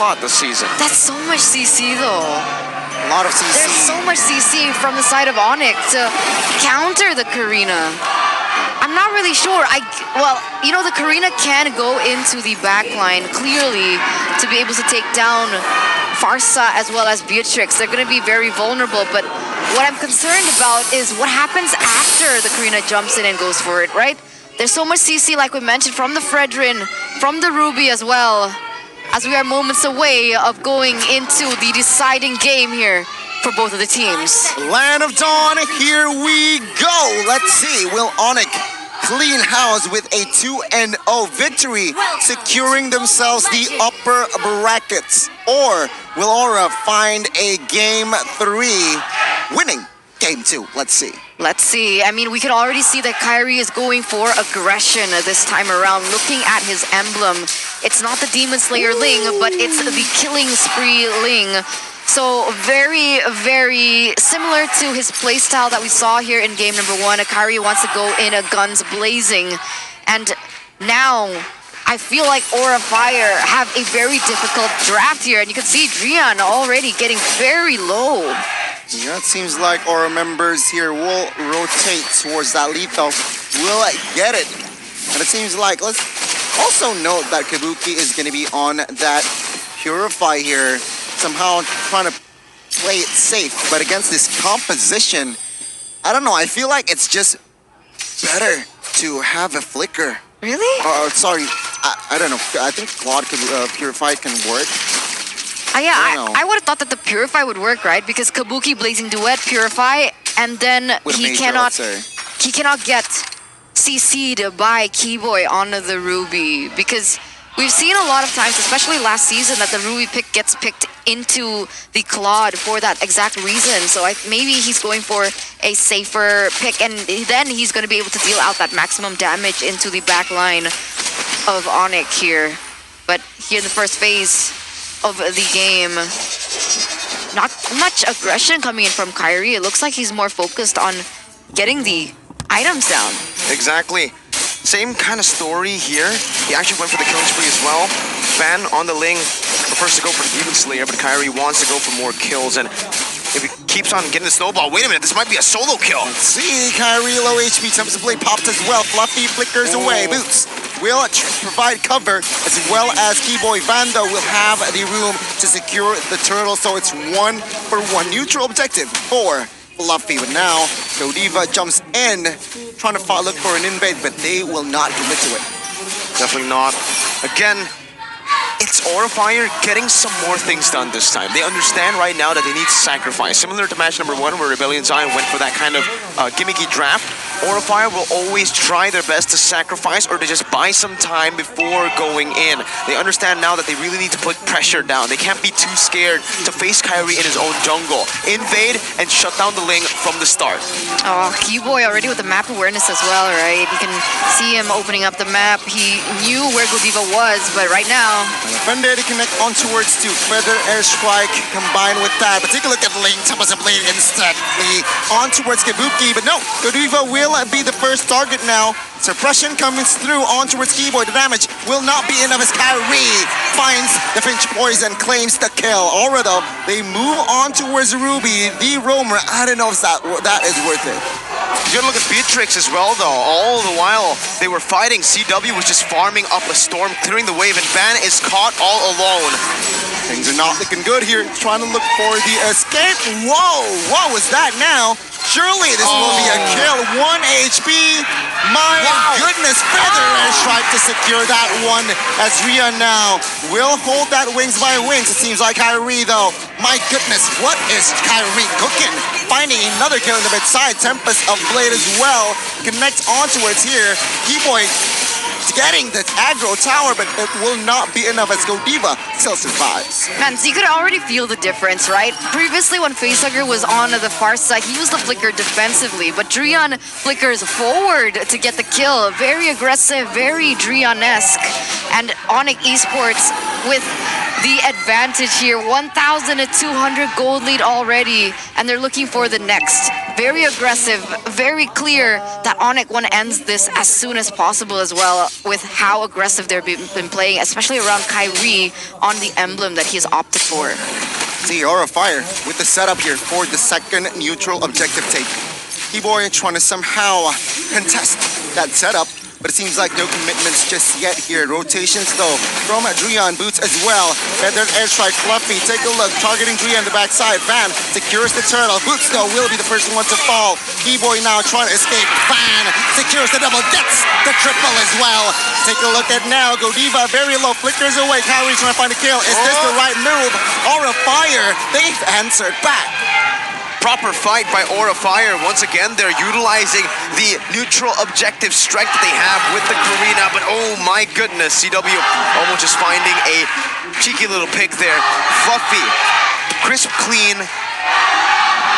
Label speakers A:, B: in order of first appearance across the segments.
A: lot this season.
B: That's so much CC though.
C: A lot of CC.
B: There's so much CC from the side of Onic to counter the Karina. I'm not really sure. Well, you know, the Karina can go into the backline clearly to be able to take down Farsa as well as Beatrix. They're going to be very vulnerable, but what I'm concerned about is what happens after the Karina jumps in and goes for it, right? There's so much CC, like we mentioned, from the Fredrin, from the Ruby as well, as we are moments away of going into the deciding game here for both of the teams.
C: Land of Dawn, here we go. Let's see, will Onic clean house with a 2-0 victory, securing themselves the upper brackets? Or will Aura find a Game 3 winning Game 2? Let's see.
B: Let's see. I mean, we can already see that Kyrie is going for aggression this time around. Looking at his emblem, it's not the Demon Slayer Ling, but it's the Killing Spree Ling. So very, very similar to his playstyle that we saw here in game number 1. Kyrie wants to go in guns blazing. And now I feel like Aura Fire have a very difficult draft here. And you can see Drian already getting very low.
C: Yeah, it seems like Aura members here will rotate towards that lethal. Will get it. And it seems like, let's also note that Kabuki is going to be on that Purify here. Somehow trying to play it safe, but against this composition, I don't know, I feel like it's just better to have a flicker.
B: Really?
C: Sorry, I don't know. I think Claude Purify can work.
B: Yeah, I would have thought that the Purify would work, right? Because Kabuki Blazing Duet Purify, and then he cannot get CC'd by Keyboy on the Ruby, because we've seen a lot of times, especially last season, that the Ruby pick gets picked into the Claude for that exact reason. So maybe he's going for a safer pick, and then he's going to be able to deal out that maximum damage into the back line of Onic here. But here in the first phase of the game, not much aggression coming in from Kyrie. It looks like he's more focused on getting the items down.
A: Exactly. Same kind of story here. He actually went for the killing spree as well. Van on the Ling prefers to go for the Demon Slayer, but Kyrie wants to go for more kills. And if he keeps on getting the snowball, wait a minute, this might be a solo kill.
C: Let's see, Kyrie low HP, attempts to play popped as well. Fluffy flickers away. Boots will provide cover, as well as Keyboy Vando will have the room to secure the turtle. So it's 1-for-1 neutral objective for Fluffy. But now Godiva jumps in, trying to look for an invade, but they will not commit to it.
A: Definitely not. Again, it's Aura Fire getting some more things done this time. They understand right now that they need to sacrifice. Similar to match number 1, where Rebellion Zion went for that kind of gimmicky draft, Aura Fire will always try their best to sacrifice or to just buy some time before going in. They understand now that they really need to put pressure down. They can't be too scared to face Kyrie in his own jungle. Invade and shut down the Ling from the start.
B: Oh, Keyboy already with the map awareness as well, right? You can see him opening up the map. He knew where Godiva was, but right now...
C: Defender to connect on towards to Feather Airstrike combined with that. But take a look at Ling. Thomas Blade instantly on towards Kabuki. But no, Godiva will be the first target now. Suppression comes through on towards Keyboy. The damage will not be enough as Kyrie finds the Finch Poison, claims the kill. Already though, they move on towards Ruby, the roamer. I don't know if that is worth it.
A: You gotta look at Beatrix as well, though. All the while they were fighting, CW was just farming up a storm, clearing the wave, and Van is caught all alone.
C: Things are not looking good here. Trying to look for the escape. Whoa, what was that now? Surely this will be a kill. 1 HP. My goodness, Feather Airstrike to secure that one. As Ria now will hold that wings by wings. It seems like Kyrie, though. My goodness, what is Kyrie cooking? Finding another kill in the mid-side. Tempest of Blade as well. Connects on towards here. Keyboy getting the aggro tower, but it will not be enough as Godiva still survives.
B: Man, so you could already feel the difference, right? Previously, when Facehugger was on the far side, he used the flicker defensively, but Drian flickers forward to get the kill. Very aggressive, very Drian-esque. And Onic Esports with the advantage here. 1,200 gold lead already, and they're looking for the next. Very aggressive, very clear that Onic want to end this as soon as possible as well, with how aggressive they've been playing, especially around Kyrie on the emblem that he's opted for.
C: See, Aura Fire with the setup here for the second neutral objective take. Keyboy trying to somehow contest that setup, but it seems like no commitments just yet here. Rotations though from Druyan, Boots as well. Feathered airstrike, Fluffy, take a look, targeting Druyan the backside. Van secures the turtle. Boots though will be the first one to fall. Keyboy now trying to escape. Van secures the double, gets the triple as well. Take a look at now, Godiva very low, flickers away. Kyrie trying to find a kill. Is this the right move? Aura Fire, they've answered back.
A: Proper fight by Aura Fire. Once again, they're utilizing the neutral objective strength that they have with the Karina, but oh my goodness, CW almost just finding a cheeky little pick there. Fluffy, crisp, clean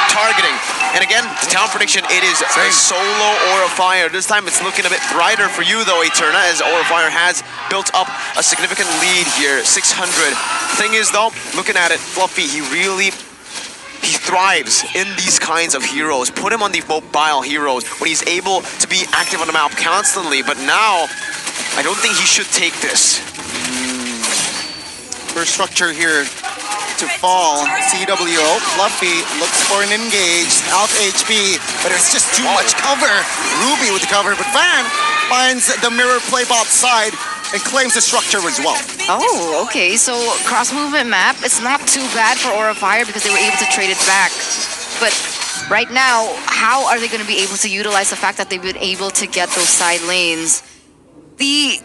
A: targeting. And again, the talent prediction, it is a solo Aura Fire. This time it's looking a bit brighter for you though, Eterna, as Aura Fire has built up a significant lead here, 600. Thing is though, looking at it, Fluffy, he thrives in these kinds of heroes. Put him on the mobile heroes when he's able to be active on the map constantly. But now, I don't think he should take this.
C: First structure here to fall. CW, Fluffy looks for an engage. Out HP, but it's just too much cover. Ruby with the cover, but Van finds the mirror play bot side and claims the structure as well.
B: Oh, okay. So cross-movement map, it's not too bad for Aura Fire because they were able to trade it back. But right now, how are they going to be able to utilize the fact that they've been able to get those side lanes? The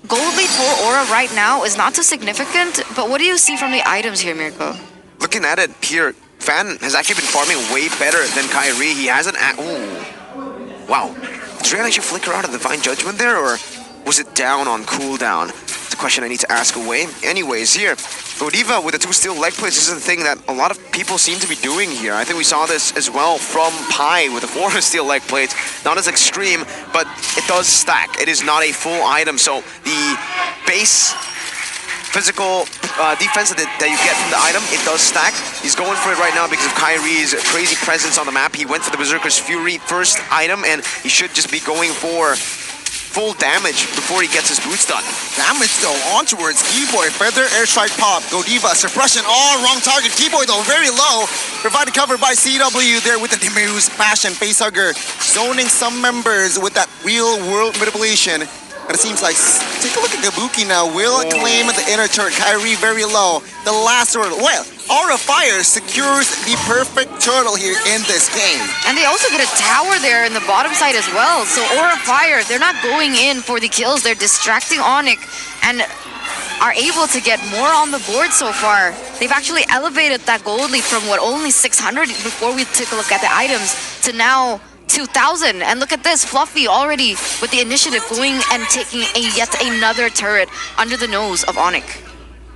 B: gold lead for Aura right now is not too significant, but what do you see from the items here, Mirko?
A: Looking at it here, Fan has actually been farming way better than Kyrie. He hasn't... Ooh. Wow. Did Ryan actually flicker out of Divine Judgment there, or was it down on cooldown? It's a question I need to ask away. Anyways, here, Godiva with the 2 steel leg plates. This is the thing that a lot of people seem to be doing here. I think we saw this as well from Pi with the 4 steel leg plates. Not as extreme, but it does stack. It is not a full item, so the base physical defense that you get from the item, it does stack. He's going for it right now because of Kyrie's crazy presence on the map. He went for the Berserker's Fury first item, and he should just be going for full damage before he gets his boots done.
C: Damage though, on towards Keyboy. Feather, airstrike pop. Godiva, suppression, wrong target. Keyboy though, very low. Provided cover by CW there with the Demuse, Passion, Facehugger. Zoning some members with that real world manipulation. And it seems like, take a look at Kabuki now. Will claim the inner turret. Kyrie very low. The last turtle. Well, Aura Fire secures the perfect turtle here in this game.
B: And they also get a tower there in the bottom side as well. So Aura Fire, they're not going in for the kills. They're distracting Onic and are able to get more on the board so far. They've actually elevated that gold lead from what, only 600 before we took a look at the items to now 2,000. And look at this, Fluffy already with the initiative going and taking yet another turret under the nose of Onic.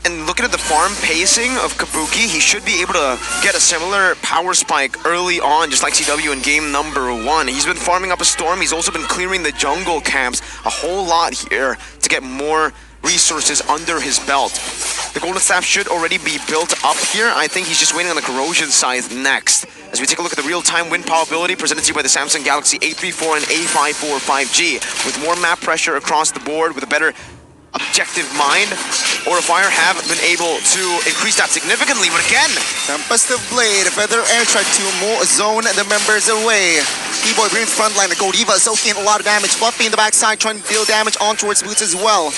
A: And looking at the farm pacing of Kabuki, he should be able to get a similar power spike early on, just like CW in game number 1. He's been farming up a storm. He's also been clearing the jungle camps a whole lot here to get more resources under his belt. The Golden Staff should already be built up here. I think he's just waiting on the Corrosion Scythe next. As we take a look at the real-time wind power ability presented to you by the Samsung Galaxy A34 and A54 5G. With more map pressure across the board, with a better objective mind, Aura Fire have been able to increase that significantly, but again,
C: Tempest of Blade, Feather Airstrike to more zone the members away. Keyboy brings frontline, Godiva soaking a lot of damage. Fluffy in the backside trying to deal damage on towards Boots as well.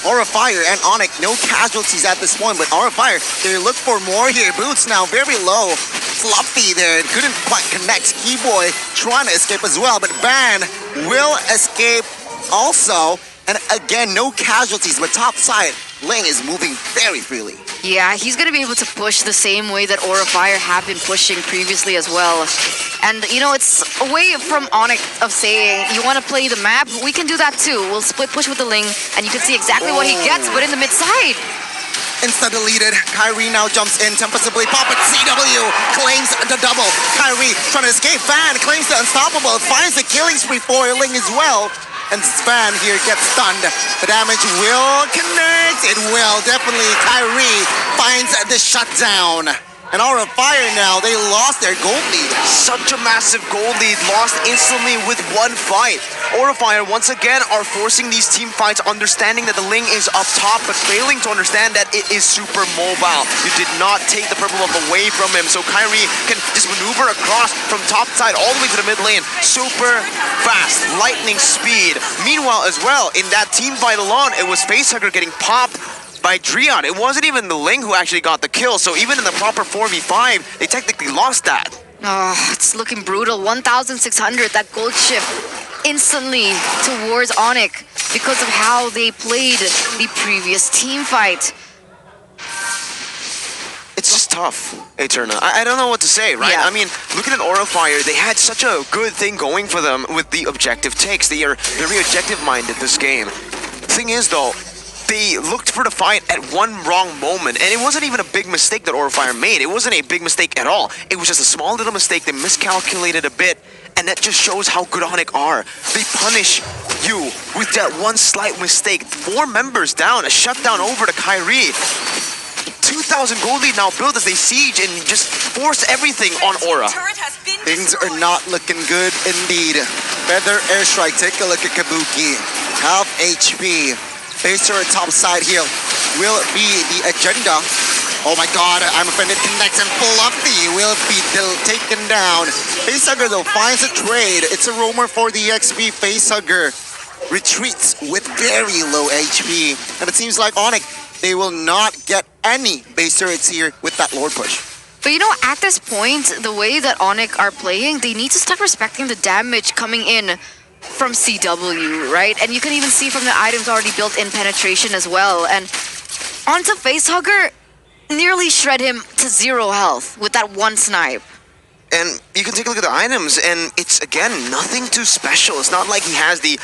C: Aura Fire and Onic, no casualties at this point, but Aura Fire, they look for more here. Boots now very low. Fluffy there, couldn't quite connect. Keyboy trying to escape as well, but Van will escape also. And again, no casualties, but top side, Ling is moving very freely.
B: Yeah, he's going to be able to push the same way that Aura Fire have been pushing previously as well. And, you know, it's a way from Onic of saying, you want to play the map? We can do that too. We'll split push with the Ling, and you can see exactly what he gets, but in the mid-side.
C: Insta-deleted. Kyrie now jumps in, tempestively pop it. CW claims the double. Kyrie trying to escape. Van claims the unstoppable. Finds the killing spree for Ling as well. and Span here gets stunned. The damage will connect. It will. Definitely Kyrie finds the shutdown. And Aura Fire now, they lost their gold lead.
A: Such a massive gold lead, lost instantly with one fight. Aura Fire once again are forcing these team fights, understanding that the Ling is up top, but failing to understand that it is super mobile. You did not take the purple buff away from him, so Kyrie can just maneuver across from top side all the way to the mid lane. Super fast, lightning speed. Meanwhile as well, in that team fight alone, it was Facehugger getting popped by Drion. It wasn't even the Ling who actually got the kill, so even in the proper 4v5, they technically lost that.
B: Oh, it's looking brutal. 1,600, that gold shift instantly towards Onic because of how they played the previous team fight.
A: It's just tough, Eterna. I don't know what to say, right?
B: Yeah.
A: I mean, looking at Aura Fire, they had such a good thing going for them with the objective takes. They are very objective-minded this game. The thing is, though, they looked for the fight at one wrong moment, and it wasn't even a big mistake that Aura Fire made. It wasn't a big mistake at all. It was just a small little mistake. They miscalculated a bit, and that just shows how good Onic are. They punish you with that one slight mistake. 4 members down, a shutdown over to Kyrie. 2,000 gold lead now built as they siege and just force everything on Aura.
C: Things are not looking good indeed. Feather Airstrike, take a look at Kabuki. Half HP. Facer at top side here will be the agenda. Oh my god, I'm offended. Connects and Fluffy will be taken down. Facehugger though finds a trade. It's a roamer for the XP. Facehugger retreats with very low HP. And it seems like Onic, they will not get any base turrets here with that Lord push.
B: But you know, at this point, the way that Onic are playing, they need to start respecting the damage coming in from CW, right? And you can even see from the items already built in penetration as well. And onto Facehugger, nearly shred him to 0 health with that one snipe.
A: And you can take a look at the items, and it's, again, nothing too special. It's not like he has the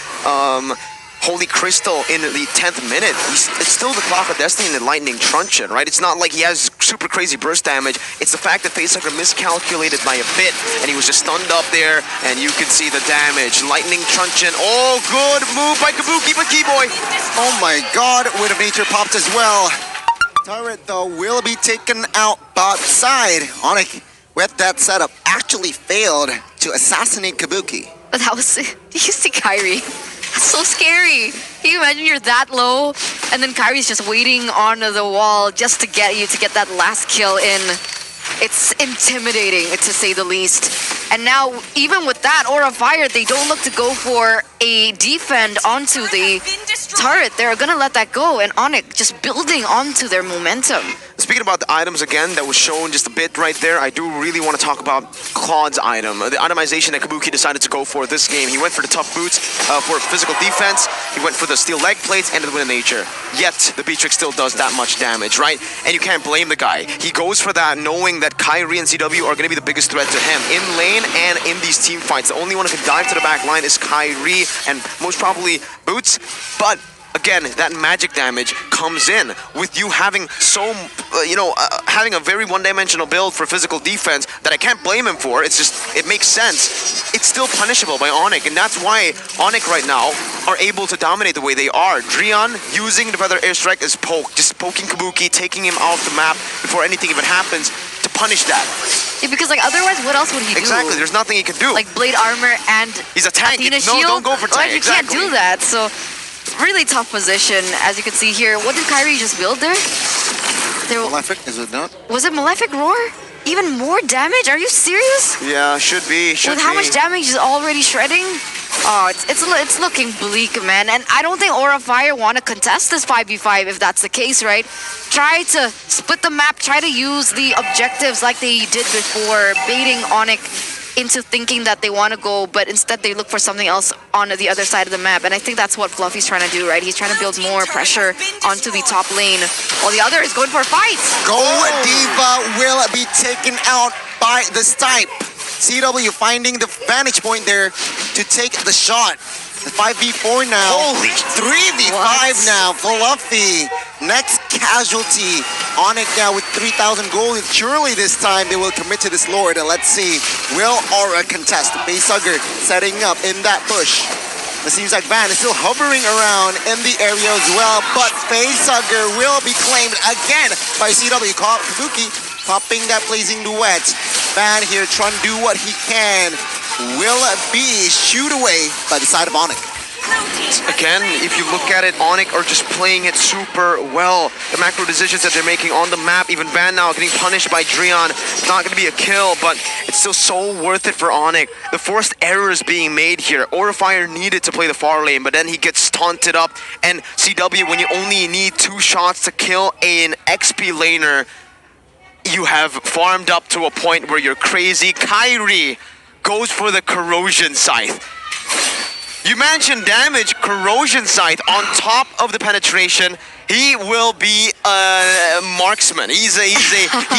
A: Holy Crystal in the 10th minute. It's still the Clock of Destiny and the Lightning Truncheon, right? It's not like he has super crazy burst damage. It's the fact that Facehugger miscalculated by a bit, and he was just stunned up there, and you can see the damage. Lightning Truncheon. Oh, good move by Kabuki, but Keyboy.
C: Oh my god, with a nature popped as well. Turret, though, will be taken out bot side. Onic, with that setup, actually failed to assassinate Kabuki.
B: But that was... Do you see Kyrie? That's so scary. Can you imagine you're that low, and then Kyrie's just waiting on the wall just to get you to get that last kill in. It's intimidating, to say the least. And now, even with that Aura Fire, they don't look to go for a defend onto the turret. They're gonna let that go, and Onic just building onto their momentum.
A: Speaking about the items again, that was shown just a bit right there, I do really want to talk about Claude's item. The itemization that Kabuki decided to go for this game. He went for the tough boots for physical defense. He went for the steel leg plates and the wind of nature. Yet, the Beatrix still does that much damage, right? And you can't blame the guy. He goes for that knowing that Kyrie and CW are going to be the biggest threat to him in lane and in these team fights. The only one who can dive to the back line is Kyrie and most probably Boots. But again, that magic damage comes in with you having so, having a very one-dimensional build for physical defense that I can't blame him for. It's just, it makes sense. It's still punishable by Onic, and that's why Onic right now are able to dominate the way they are. Drion using the Feather Airstrike as poke, just poking Kabuki, taking him off the map before anything even happens to punish that.
B: Yeah, because like otherwise, what else would he do?
A: Exactly, there's nothing he can do.
B: Like Blade Armor and
A: he's a tank.
B: Athena
A: No,
B: shield?
A: don't go for tank.
B: Like, you can't do that, so... Really tough position, as you can see here. What did Kyrie just build there?
C: Malefic, is it not?
B: Was it Malefic Roar? Even more damage? Are you serious?
A: Yeah, should be.
B: With how much damage is already shredding? Oh, it's looking bleak, man. And I don't think Aura Fire want to contest this 5v5 if that's the case, right? Try to split the map, try to use the objectives like they did before, baiting Onic into thinking that they want to go, but instead they look for something else on the other side of the map. And I think that's what Fluffy's trying to do, right? He's trying to build more pressure onto the top lane, while the other is going for a fight.
C: Go Diva will be taken out by the Stipe. CW finding the vantage point there to take the shot. The 5v4 now.
A: Holy
C: 3v5
B: what?
C: now. Fluffy. Next casualty. Onic now with 3,000 gold. Surely this time they will commit to this Lord. And let's see. Will Aura contest? Facehugger setting up in that push. It seems like Van is still hovering around in the area as well, but Facehugger will be claimed again by CW. Kabuki popping that blazing duet. Van here trying to do what he can. Will be shooed away by the side of Onic.
A: Again, if you look at it, Onic are just playing it super well. The macro decisions that they're making on the map, even Van now getting punished by Dreon. It's not going to be a kill, but it's still so worth it for Onic. The forced errors being made here. Aurafire needed to play the far lane, but then he gets taunted up. And CW, when you only need 2 shots to kill an XP laner, you have farmed up to a point where you're crazy. Kyrie goes for the Corrosion Scythe. You mentioned damage, Corrosion Scythe on top of the penetration. He will be a marksman. He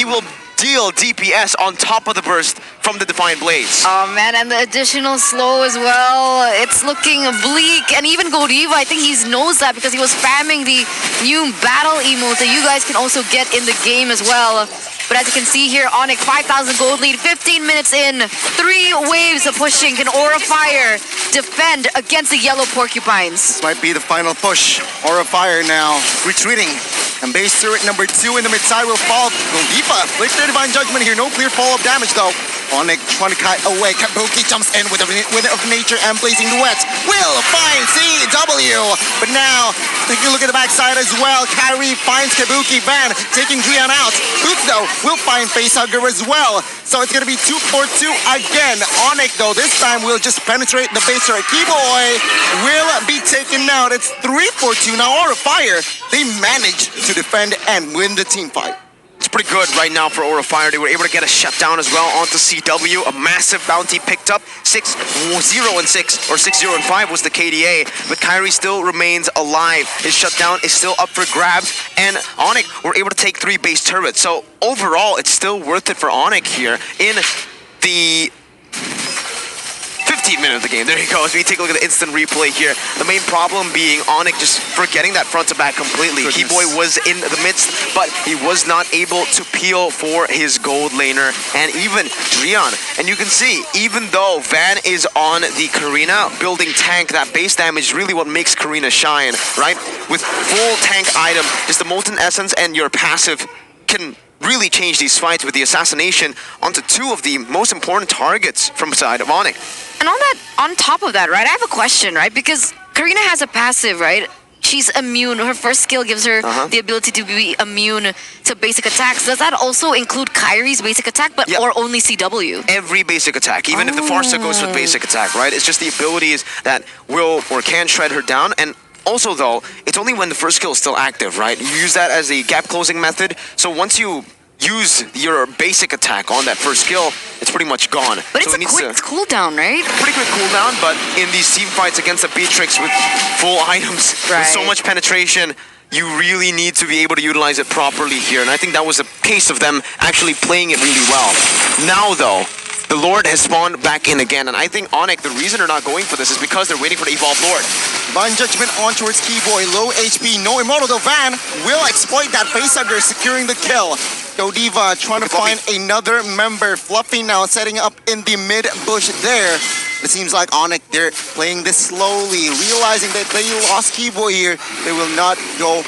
A: will deal DPS on top of the burst from the Defiant Blades.
B: Oh man, and the additional slow as well. It's looking bleak, and even Godiva, I think he knows that because he was spamming the new battle emote that you guys can also get in the game as well. But as you can see here, Onic 5,000 gold lead, 15 minutes in, 3 waves of pushing. Can Aurafire defend against the yellow porcupines?
C: This might be the final push. Aurafire now retreating. And base turret number 2 in the mid side will fall. Godiva, flick their Divine Judgment here. No clear follow-up damage though. Onic trying to kite away. Kabuki jumps in with of nature and blazing duets. Will find CW. But now, taking a look at the backside as well. Kyrie finds Kabuki. Van taking Dreon out. Boots though will find Facehugger as well. So it's going to be 2-4-2 again. Onic though, this time will just penetrate the base turret. Keyboy will be taken out. It's 3-4-2 now. Aurafire, they managed to defend and win the team fight.
A: It's pretty good right now for Aurafire. They were able to get a shutdown as well onto CW. A massive bounty picked up. 6-0-6 or 6-0-5 was the KDA, but Kyrie still remains alive. His shutdown is still up for grabs, and Onic were able to take 3 base turrets. So overall, it's still worth it for Onic here in the 15th minute of the game. There he goes. We take a look at the instant replay here. The main problem being Onic just forgetting that front to back completely. Keyboy was in the midst, but he was not able to peel for his gold laner and even Dreon. And you can see, even though Van is on the Karina building tank, that base damage is really what makes Karina shine, right? With full tank item, just the Molten Essence and your passive can really change these fights with the assassination onto 2 of the most important targets from the side of Onic.
B: And on top of that, right, I have a question, right? Because Karina has a passive, right? She's immune. Her first skill gives her the ability to be immune to basic attacks. Does that also include Kyrie's basic attack, but or only CW?
A: Every basic attack, even if the Farsa goes with basic attack, right? It's just the abilities that will or can shred her down. And also, though, it's only when the first skill is still active, right? You use that as a gap closing method. So once you use your basic attack on that first skill, it's pretty much gone.
B: But
A: so
B: it's a quick cooldown, right?
A: Pretty quick cooldown, but in these team fights against a Beatrix with full items, with so much penetration, you really need to be able to utilize it properly here. And I think that was a case of them actually playing it really well. Now, though, the Lord has spawned back in again, and I think Onic, the reason they're not going for this is because they're waiting for the Evolved Lord.
C: Divine Judgment on towards Keyboy, low HP, no immortal though. Van will exploit that Facehugger, securing the kill. Godiva trying to find another member. Fluffy now setting up in the mid bush there. It seems like Onic, they're playing this slowly, realizing that they lost Keyboy here. They will not go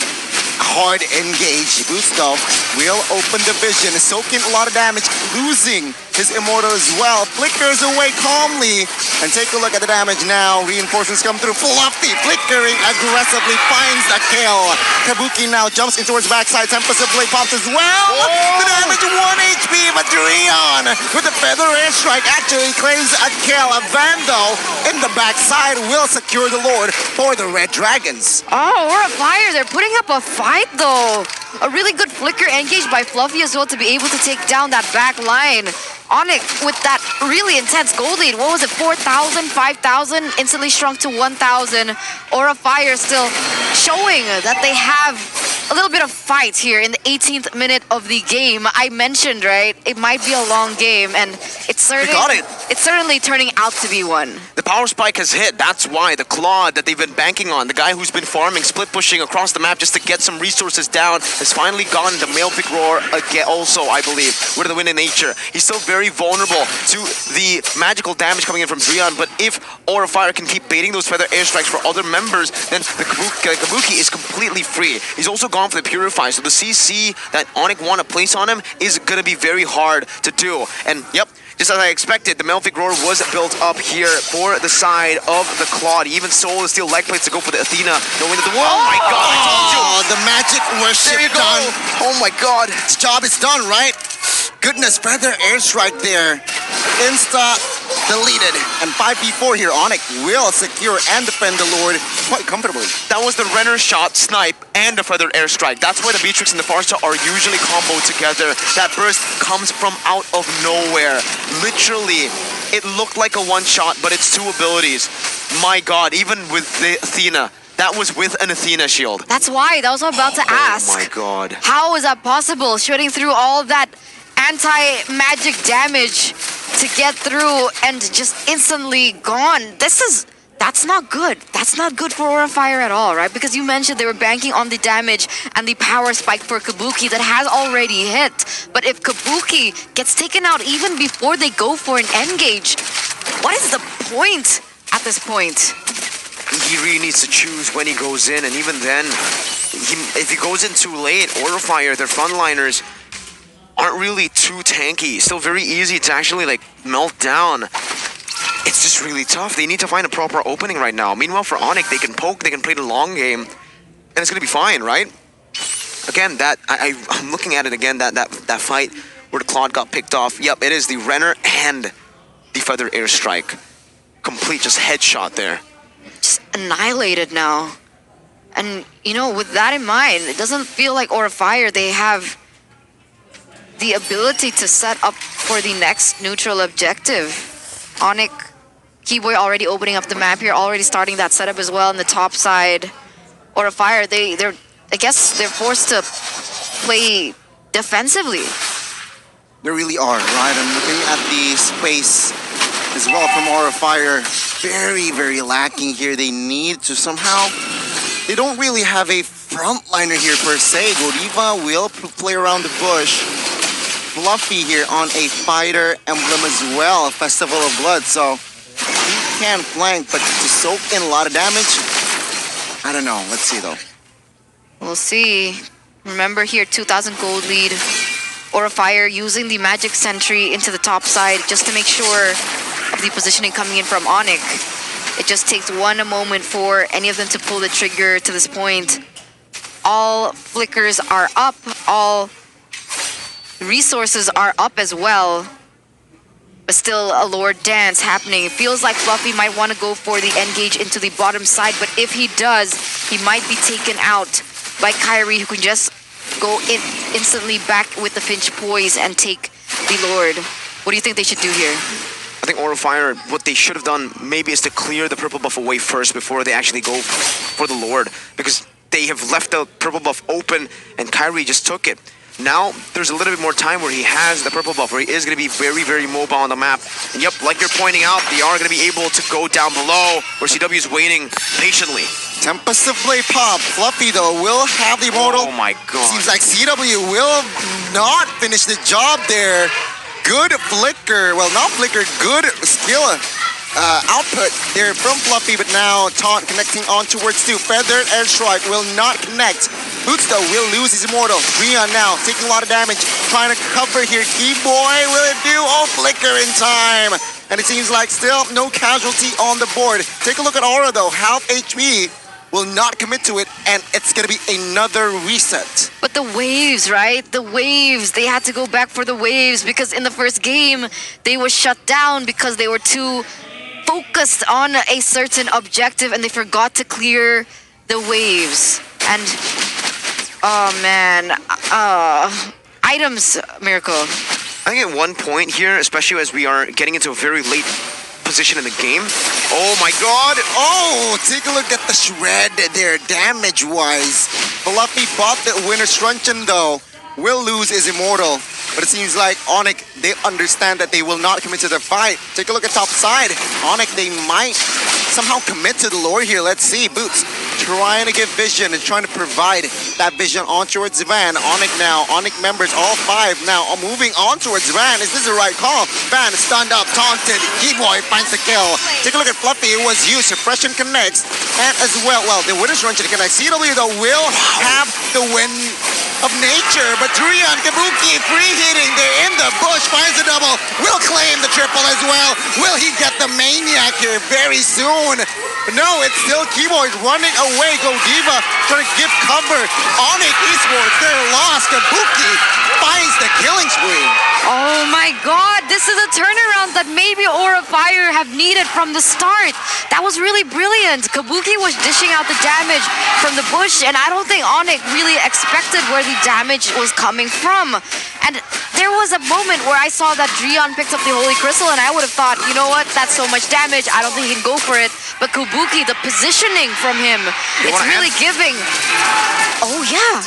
C: hard engage. Boost though will open the vision, soaking a lot of damage, losing his immortal as well. Flickers away calmly, and take a look at the damage now. Reinforcements come through. Fluffy flickering aggressively finds a kill. Kabuki now jumps in towards backside. Tempest of Blade pops as well. The damage 1 HP, but Dreon with the feather airstrike actually claims a kill. Van though in the backside will secure the Lord for the Red Dragons.
B: Oh, we're a fire. They're putting up a fight though. A really good flicker engaged by Fluffy as well to be able to take down that back line. Onic with that really intense gold lead. What was it? 4,000, 5,000, instantly shrunk to 1,000. Aurafire still showing that they have a little bit of fight here in the 18th minute of the game. I mentioned, right, it might be a long game, and it's certainly turning out to be one.
A: The power spike has hit. That's why the Claude that they've been banking on, the guy who's been farming, split pushing across the map just to get some resources down, has finally gotten the male pick roar again also, I believe, with the Wind in Nature. He's still very very vulnerable to the magical damage coming in from Drion, but if Aura Fire can keep baiting those feather airstrikes for other members, then the Kabuki is completely free. He's also gone for the Purify, so the CC that Onic want to place on him is going to be very hard to do. And yep, just as I expected, the Malefic Roar was built up here for the side of the Claude. He even sold the steel leg plates to go for the Athena, knowing that the... Oh my god, I told you!
C: Oh, the magic worship
A: There you go!
C: done.
A: Oh my god!
C: Its job is done, right? Goodness, feather airstrike there. Insta deleted. And 5v4 here, Onic will secure and defend the Lord quite comfortably.
A: That was the Renner shot, snipe, and the feather airstrike. That's why the Beatrix and the Farsa are usually comboed together. That burst comes from out of nowhere. Literally, it looked like a one-shot, but it's two abilities. My god, even with the Athena, that was with an Athena shield.
B: That's why. That was what I was about to ask.
A: Oh my god.
B: How is that possible? Shooting through all that anti-magic damage to get through and just instantly gone. That's not good. That's not good for Aura Fire at all, right? Because you mentioned they were banking on the damage and the power spike for Kabuki that has already hit. But if Kabuki gets taken out even before they go for an engage, what is the point at this point?
A: He really needs to choose when he goes in, and even then, if he goes in too late, Aura Fire, their frontliners, aren't really too tanky. Still very easy to actually like melt down. It's just really tough. They need to find a proper opening right now. Meanwhile, for Onic, they can poke, they can play the long game, and it's gonna be fine, right? Again, that I'm looking at it again. That fight where the Claude got picked off. Yep, it is the Renner and the Feather Airstrike. Complete just headshot there.
B: Just annihilated now. And you know, with that in mind, it doesn't feel like Aura Fire they have the ability to set up for the next neutral objective. Onic, Keyboy already opening up the map here, already starting that setup as well on the top side. Aura Fire, I guess they're forced to play defensively.
C: They really are, right? I'm looking at the space as well from Aura Fire. Very, very lacking here. They need to somehow... They don't really have a frontliner here per se. Godiva will play around the bush. Fluffy here on a fighter emblem as well, Festival of Blood, so he can flank, but to soak in a lot of damage, I don't know. Let's see though.
B: We'll see. Remember here, 2,000 gold lead. Aura Fire using the Magic Sentry into the top side just to make sure of the positioning coming in from Onic. It just takes one moment for any of them to pull the trigger to this point. All flickers are up, all resources are up as well, but still a Lord dance happening. It feels like Fluffy might want to go for the engage into the bottom side, but if he does, he might be taken out by Kyrie, who can just go in instantly back with the Finch Poise and take the Lord. What do you think they should do here?
A: I think Aura Fire, what they should have done maybe is to clear the purple buff away first before they actually go for the Lord, because they have left the purple buff open and Kyrie just took it. Now, there's a little bit more time where he has the purple buff, where he is going to be very, very mobile on the map. And yep, like you're pointing out, they are going to be able to go down below, where CW is waiting patiently.
C: Tempest of Play pop. Fluffy, though, will have the immortal.
A: Oh my god.
C: Seems like CW will not finish the job there. Good flicker. Well, not flicker, good skill output there from Fluffy, but now Taunt connecting on towards two. Feathered Airstrike will not connect. Boots, though, will lose his immortal. Rion now taking a lot of damage, trying to cover here. Keyboy, will it do? Oh, flicker in time. And it seems like still no casualty on the board. Take a look at Aura, though. Half HP. Will not commit to it, and it's going to be another reset.
B: But the waves, right? The waves. They had to go back for the waves because in the first game, they were shut down because they were too focused on a certain objective and they forgot to clear the waves. And, oh man, items, Miracle.
A: I think at one point here, especially as we are getting into a very late position in the game. Oh my god!
C: Oh, take a look at the shred there, damage-wise. Fluffy bought the winner's truncheon, though. Will lose his immortal. But it seems like Onic, they understand that they will not commit to the fight. Take a look at top side. Onic, they might somehow commit to the lore here. Let's see. Boots trying to give vision and trying to provide that vision on towards Van. Onic now. Onic members, all 5 now are moving on towards Van. Is this the right call? Van stunned up, taunted. Keyboy finds the kill. Take a look at Fluffy. It was used. Suppression connects. And as well, the winner's run to the connect. CW though will have the win of nature, but Drian Kabuki free hitting. They're in the bush, finds the double, will claim the triple as well. Will he get the maniac here very soon? But no, it's still Keyboard running away. Go Diva trying to give cover. Onic Esports, they're lost. Kabuki finds the killing spree.
B: Oh my god, this is a turnaround that maybe Aura Fire have needed from the start. That was really brilliant. Kabuki was dishing out the damage from the bush, and I don't think Onic really expected where the damage was coming from. And there was a moment where I saw that Drian picked up the Holy Crystal, and I would have thought, you know what, that's so much damage, I don't think he can go for it. But Kabuki, the positioning from him, it's really giving. Oh yeah.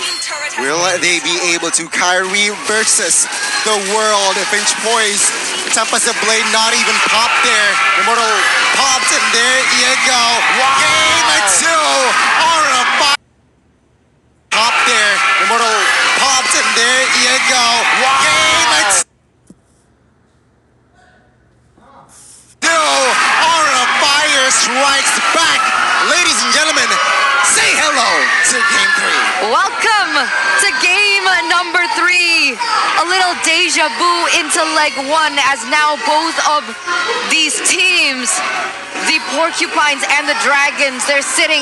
C: Will they be able to Kyrie versus the world? Finch poise. Tapas the blade not even popped there. Immortal pops and there you go. Wow. Game 2. Aura Fire. Pop there. Immortal pops and there you go. Wow. Game 2. Aura Fire strikes back. Ladies and gentlemen, say hello to Game 3.
B: Welcome to game number 3. A little deja vu into leg 1 as now both of these teams, the Porcupines and the Dragons, they're sitting